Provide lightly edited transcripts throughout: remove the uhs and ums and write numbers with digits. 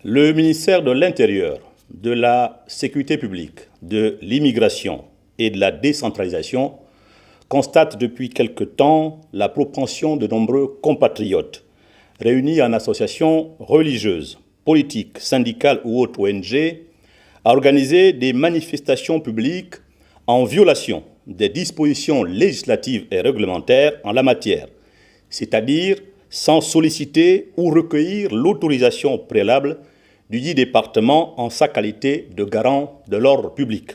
Le ministère de l'Intérieur, de la Sécurité publique, de l'immigration et de la décentralisation constate depuis quelque temps la propension de nombreux compatriotes réunis en associations religieuses, politiques, syndicales ou autres ONG à organiser des manifestations publiques en violation des dispositions législatives et réglementaires en la matière, c'est-à-dire sans solliciter ou recueillir l'autorisation préalable du dit département en sa qualité de garant de l'ordre public.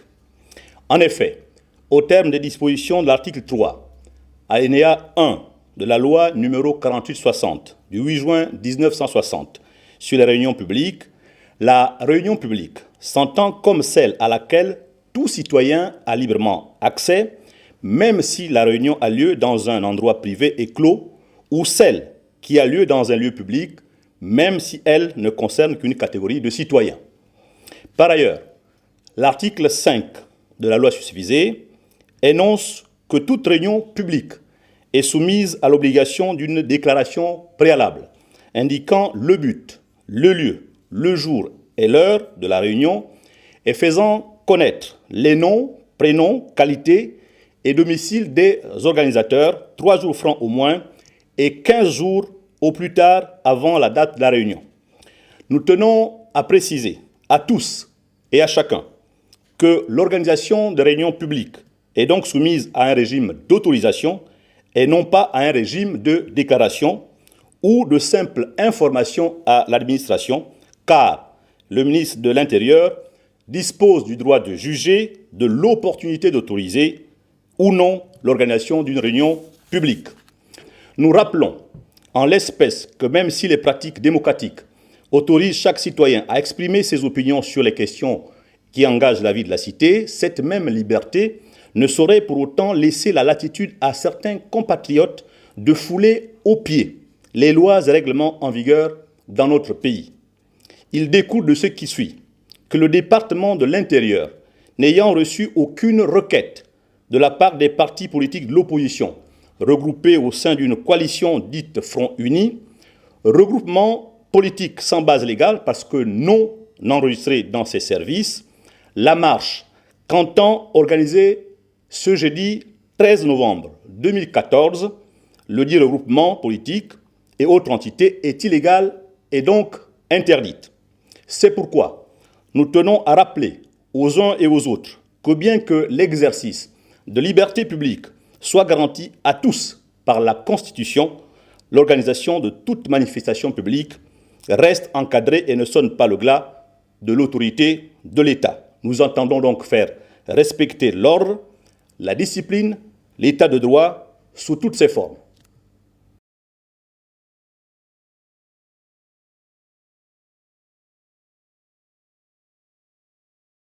En effet, au terme des dispositions de l'article 3, alinéa 1 de la loi n° 4860 du 8 juin 1960 sur les réunions publiques, la réunion publique s'entend comme celle à laquelle tout citoyen a librement accès, même si la réunion a lieu dans un endroit privé et clos, ou celle qui a lieu dans un lieu public, même si elle ne concerne qu'une catégorie de citoyens. Par ailleurs, l'article 5 de la loi susvisée énonce que toute réunion publique est soumise à l'obligation d'une déclaration préalable, indiquant le but, le lieu, le jour et l'heure de la réunion et faisant connaître les noms, prénoms, qualités et domicile des organisateurs, 3 jours francs au moins et 15 jours au plus tard avant la date de la réunion. Nous tenons à préciser à tous et à chacun que l'organisation de réunions publiques est donc soumise à un régime d'autorisation et non pas à un régime de déclaration ou de simple information à l'administration, car le ministre de l'Intérieur dispose du droit de juger de l'opportunité d'autoriser ou non l'organisation d'une réunion publique. Nous rappelons en l'espèce que même si les pratiques démocratiques autorisent chaque citoyen à exprimer ses opinions sur les questions qui engagent la vie de la cité, cette même liberté ne saurait pour autant laisser la latitude à certains compatriotes de fouler aux pieds les lois et règlements en vigueur dans notre pays. Il découle de ce qui suit que le département de l'Intérieur, n'ayant reçu aucune requête de la part des partis politiques de l'opposition, regroupés au sein d'une coalition dite Front Uni, regroupement politique sans base légale parce que non enregistré dans ses services, la marche qu'entend organiser ce jeudi 13 novembre 2014, le dit regroupement politique et autres entités est illégale et donc interdite. C'est pourquoi nous tenons à rappeler aux uns et aux autres que bien que l'exercice de liberté publique soit garanti à tous par la Constitution, l'organisation de toute manifestation publique reste encadrée et ne sonne pas le glas de l'autorité de l'État. Nous entendons donc faire respecter l'ordre, la discipline, l'état de droit sous toutes ses formes.